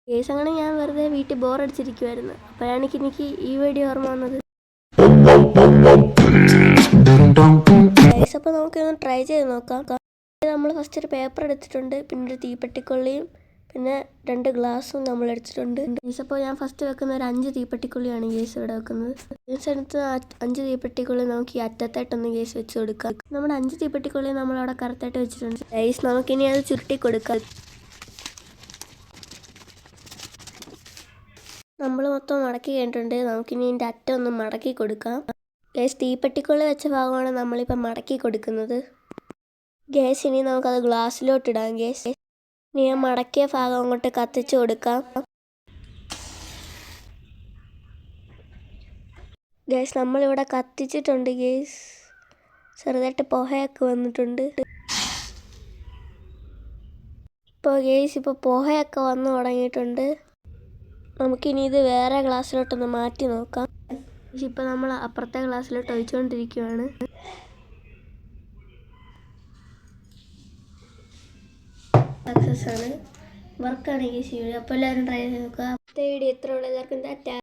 Case അങ്ങനെ ഞാൻ വെറുതെ വീട്ടിൽ ബോറടിച്ചിരിക്കുമായിരുന്നു. അപ്പോഴാണ് എനിക്ക് ഈ വീഡിയോ ഓർമ്മ വന്നത്. ഗൈസ്, അപ്പോൾ നമുക്കൊന്ന് ട്രൈ ചെയ്ത് നോക്കാം. നമ്മൾ ഫസ്റ്റ് ഒരു പേപ്പർ എടുത്തിട്ടുണ്ട്, പിന്നെ ഒരു തീപ്പെട്ടിക്കൊള്ളിയും പിന്നെ 2 ഗ്ലാസും നമ്മൾ എടുത്തിട്ടുണ്ട്. ഗൈസ്, അപ്പോൾ ഞാൻ ഫസ്റ്റ് വെക്കുന്ന ഒരു 5 തീപ്പെട്ടിക്കൊള്ളിയാണ് ഗൈസ് ഇവിടെ വെക്കുന്നത്. ഗൈസ്, എടുത്ത് 5 തീപ്പെട്ടിക്കൊള്ളി നമുക്ക് ഈ അറ്റത്തായിട്ടൊന്ന് ഗൈസ് വെച്ച് കൊടുക്കാം. നമ്മുടെ 5 തീപ്പെട്ടിക്കൊള്ളി നമ്മളവിടെ കറക്റ്റായിട്ട് വെച്ചിട്ടുണ്ട്. ഗൈസ്, നമുക്കിനി അത് ചുരുട്ടി കൊടുക്കാം. നമ്മൾ മൊത്തം മടക്കി കഴിഞ്ഞിട്ടുണ്ട്. നമുക്കിനി ഇതിൻ്റെ അറ്റം ഒന്ന് മടക്കി കൊടുക്കാം. ഗൈസ്, തീപ്പെട്ടിക്കൊള്ളി വെച്ച ഭാഗമാണ് നമ്മളിപ്പോൾ മടക്കി കൊടുക്കുന്നത്. ഗൈസ്, ഇനി നമുക്കത് ഗ്ലാസ്സിലോട്ട് ഇടാം. ഗൈസ്, ഇനി ഞാൻ മടക്കിയ ഭാഗം അങ്ങോട്ട് കത്തിച്ച് കൊടുക്കാം. ഗൈസ്, നമ്മളിവിടെ കത്തിച്ചിട്ടുണ്ട്. ഗൈസ്, ചെറുതായിട്ട് പുകയൊക്കെ വന്നിട്ടുണ്ട്. ഇപ്പോൾ പുകയൊക്കെ വന്നു തുടങ്ങിയിട്ടുണ്ട്. നമുക്കിനി ഇത് വേറെ ഗ്ലാസ്സിലോട്ടൊന്ന് മാറ്റി നോക്കാം. ഇപ്പോൾ നമ്മൾ അപ്പുറത്തെ ഗ്ലാസ്സിലോട്ട് ഒഴിച്ചുകൊണ്ടിരിക്കുകയാണ്. സക്സസ് ആണ്, വർക്കാണ് ഈ വീഡിയോ. അപ്പോൾ എല്ലാവരും ട്രൈ ചെയ്ത് നോക്കുക. അടുത്ത വീഡിയോ എത്ര ഉള്ളവർക്കും